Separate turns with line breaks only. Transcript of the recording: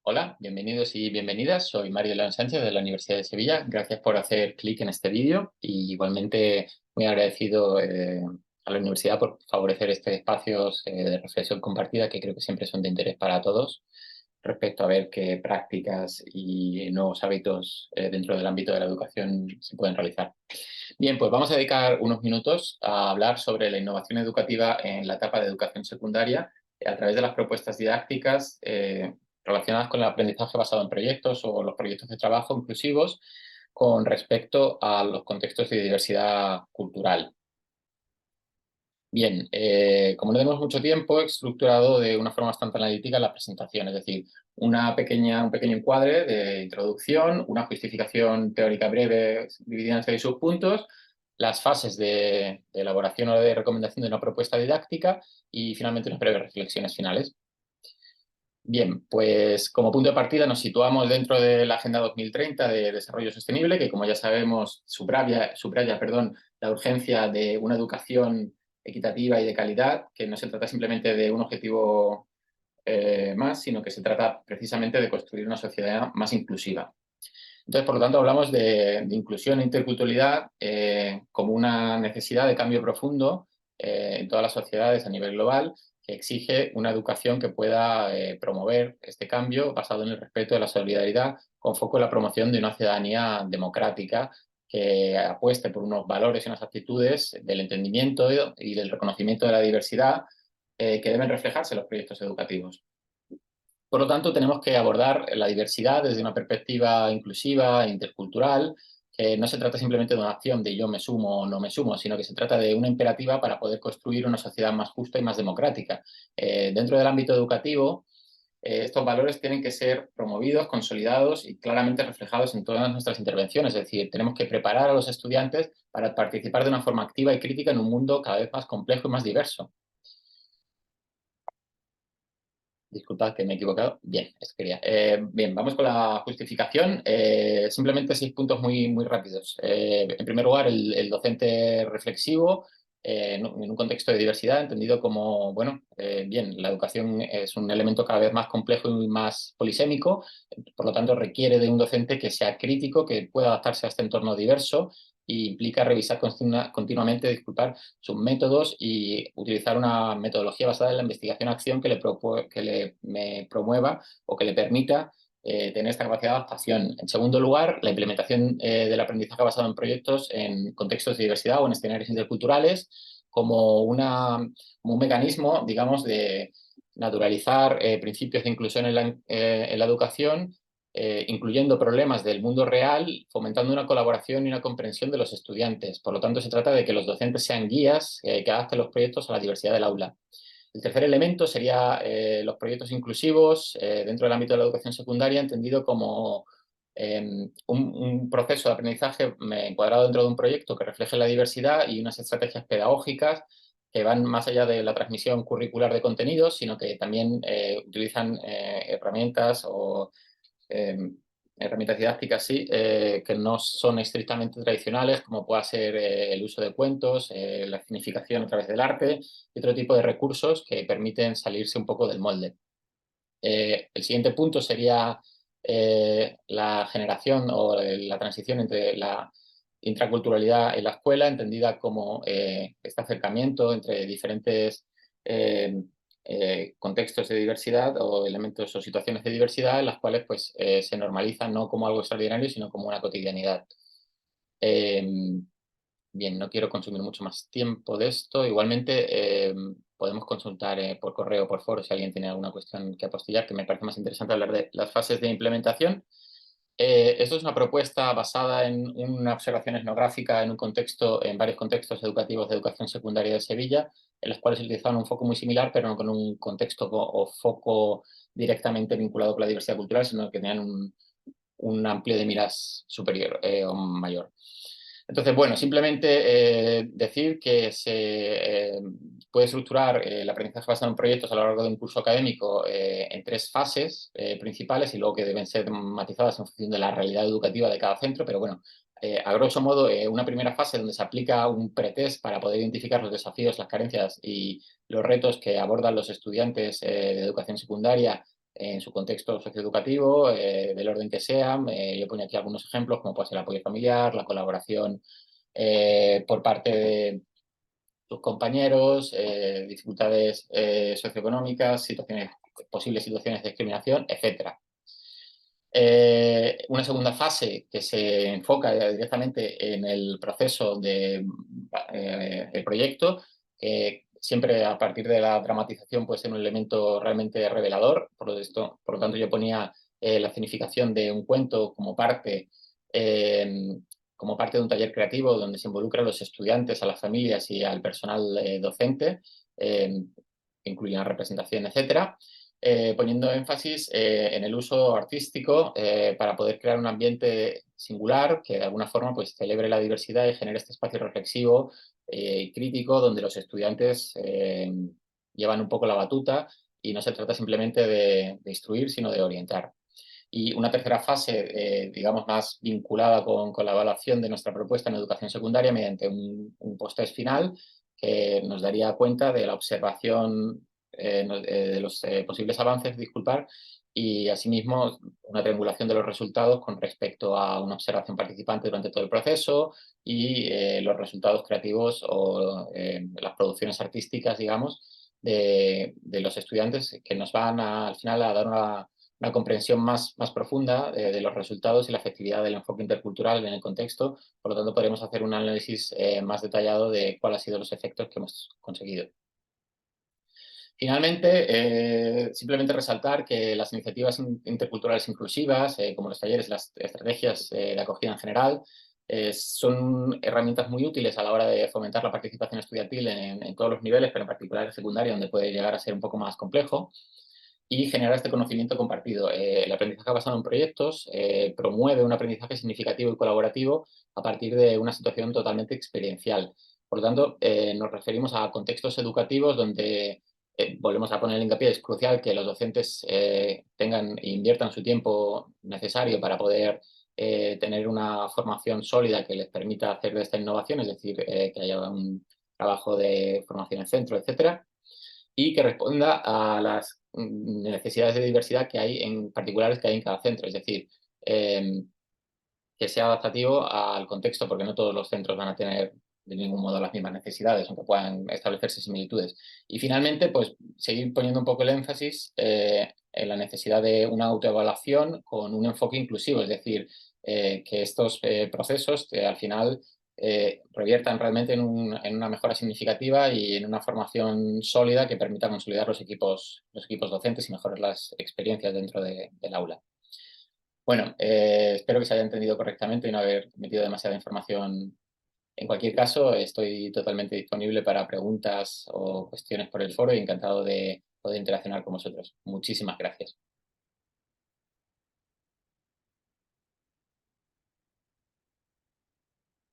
Hola, bienvenidos y bienvenidas. Soy Mario León Sánchez de la Universidad de Sevilla. Gracias por hacer clic en este vídeo y igualmente muy agradecido a la universidad por favorecer estos espacios de reflexión compartida que creo que siempre son de interés para todos respecto a ver qué prácticas y nuevos hábitos dentro del ámbito de la educación se pueden realizar. Bien, pues vamos a dedicar unos minutos a hablar sobre la innovación educativa en la etapa de educación secundaria a través de las propuestas didácticas relacionadas con el aprendizaje basado en proyectos o los proyectos de trabajo inclusivos con respecto a los contextos de diversidad cultural. Bien, como no tenemos mucho tiempo, he estructurado de una forma bastante analítica la presentación, es decir, un pequeño encuadre de introducción, una justificación teórica breve dividida en 6 subpuntos, las fases de elaboración o de recomendación de una propuesta didáctica y finalmente unas breves reflexiones finales. Bien, pues como punto de partida nos situamos dentro de la Agenda 2030 de Desarrollo Sostenible, que como ya sabemos subraya la urgencia de una educación equitativa y de calidad, que no se trata simplemente de un objetivo más, sino que se trata precisamente de construir una sociedad más inclusiva. Entonces, por lo tanto, hablamos de inclusión e interculturalidad como una necesidad de cambio profundo en todas las sociedades a nivel global que exige una educación que pueda promover este cambio basado en el respeto y la solidaridad con foco en la promoción de una ciudadanía democrática que apueste por unos valores y unas actitudes del entendimiento y del reconocimiento de la diversidad que deben reflejarse en los proyectos educativos. Por lo tanto, tenemos que abordar la diversidad desde una perspectiva inclusiva e intercultural, que no se trata simplemente de una acción de yo me sumo o no me sumo, sino que se trata de una imperativa para poder construir una sociedad más justa y más democrática. Dentro del ámbito educativo, estos valores tienen que ser promovidos, consolidados y claramente reflejados en todas nuestras intervenciones. Es decir, tenemos que preparar a los estudiantes para participar de una forma activa y crítica en un mundo cada vez más complejo y más diverso. Disculpad que me he equivocado. Bien, eso quería. Bien, vamos con la justificación. Simplemente 6 puntos muy rápidos. En primer lugar, el docente reflexivo en un contexto de diversidad, entendido como, bueno, bien, la educación es un elemento cada vez más complejo y más polisémico, por lo tanto requiere de un docente que sea crítico, que pueda adaptarse a este entorno diverso y implica revisar continuamente, disculpar, sus métodos y utilizar una metodología basada en la investigación-acción que le promueva o que le permita tener esta capacidad de adaptación. En segundo lugar, la implementación del aprendizaje basado en proyectos en contextos de diversidad o en escenarios interculturales como un mecanismo, digamos, de naturalizar principios de inclusión en la educación, incluyendo problemas del mundo real, fomentando una colaboración y una comprensión de los estudiantes. Por lo tanto, se trata de que los docentes sean guías que adapten los proyectos a la diversidad del aula. El tercer elemento sería los proyectos inclusivos dentro del ámbito de la educación secundaria, entendido como un proceso de aprendizaje encuadrado dentro de un proyecto que refleje la diversidad y unas estrategias pedagógicas que van más allá de la transmisión curricular de contenidos, sino que también utilizan herramientas o eh, herramientas didácticas, sí, que no son estrictamente tradicionales, como pueda ser el uso de cuentos, la significación a través del arte y otro tipo de recursos que permiten salirse un poco del molde. El siguiente punto sería la generación o la transición entre la intraculturalidad en la escuela, entendida como este acercamiento entre diferentes eh, contextos de diversidad o elementos o situaciones de diversidad en las cuales pues, se normalizan no como algo extraordinario, sino como una cotidianidad. Eh, Bien, no quiero consumir mucho más tiempo de esto. Igualmente, podemos consultar por correo o por foro si alguien tiene alguna cuestión que apostillar, que me parece más interesante hablar de las fases de implementación. Esto es una propuesta basada en una observación etnográfica en varios contextos educativos de educación secundaria de Sevilla, en los cuales se utilizaban un foco muy similar, pero no con un contexto o foco directamente vinculado con la diversidad cultural, sino que tenían un amplio de miras superior o mayor. Entonces, bueno, simplemente decir que se puede estructurar el aprendizaje basado en proyectos a lo largo de un curso académico en 3 fases principales y luego que deben ser matizadas en función de la realidad educativa de cada centro, pero bueno, a grosso modo, una primera fase donde se aplica un pretest para poder identificar los desafíos, las carencias y los retos que abordan los estudiantes de educación secundaria en su contexto socioeducativo, del orden que sea. Yo ponía aquí algunos ejemplos, como puede ser el apoyo familiar, la colaboración por parte de tus compañeros, dificultades socioeconómicas, posibles situaciones de discriminación, etcétera. Una segunda fase que se enfoca directamente en el proceso del proyecto, siempre a partir de la dramatización puede ser un elemento realmente revelador. Por lo tanto, yo ponía la significación de un cuento como parte de un taller creativo donde se involucran a los estudiantes, a las familias y al personal docente, que incluyen la representación, etcétera. Poniendo énfasis en el uso artístico para poder crear un ambiente singular que de alguna forma pues, celebre la diversidad y genere este espacio reflexivo y crítico donde los estudiantes llevan un poco la batuta y no se trata simplemente de instruir, sino de orientar. Y una tercera fase, digamos, más vinculada con la evaluación de nuestra propuesta en educación secundaria mediante un post-test final que nos daría cuenta de la observación de los posibles avances, disculpar, y asimismo una triangulación de los resultados con respecto a una observación participante durante todo el proceso y los resultados creativos o las producciones artísticas, digamos, de los estudiantes que nos van al final a dar una comprensión más profunda de los resultados y la efectividad del enfoque intercultural en el contexto. Por lo tanto, podremos hacer un análisis más detallado de cuáles han sido los efectos que hemos conseguido. Finalmente, simplemente resaltar que las iniciativas interculturales inclusivas, como los talleres y las estrategias de acogida en general, son herramientas muy útiles a la hora de fomentar la participación estudiantil en todos los niveles, pero en particular en secundaria, donde puede llegar a ser un poco más complejo, y generar este conocimiento compartido. El aprendizaje basado en proyectos promueve un aprendizaje significativo y colaborativo a partir de una situación totalmente experiencial. Por lo tanto, nos referimos a contextos educativos donde volvemos a poner el hincapié, es crucial que los docentes tengan e inviertan su tiempo necesario para poder tener una formación sólida que les permita hacer de esta innovación, es decir, que haya un trabajo de formación en centro, etcétera, y que responda a las necesidades de diversidad que hay en particulares que hay en cada centro, es decir, que sea adaptativo al contexto, porque no todos los centros van a tener de ningún modo las mismas necesidades, aunque puedan establecerse similitudes. Y finalmente, pues seguir poniendo un poco el énfasis en la necesidad de una autoevaluación con un enfoque inclusivo, es decir, que estos procesos al final reviertan realmente en una mejora significativa y en una formación sólida que permita consolidar los equipos docentes y mejorar las experiencias dentro del aula. Bueno, espero que se haya entendido correctamente y no haber metido demasiada información. En cualquier caso, estoy totalmente disponible para preguntas o cuestiones por el foro y encantado de poder interaccionar con vosotros. Muchísimas gracias.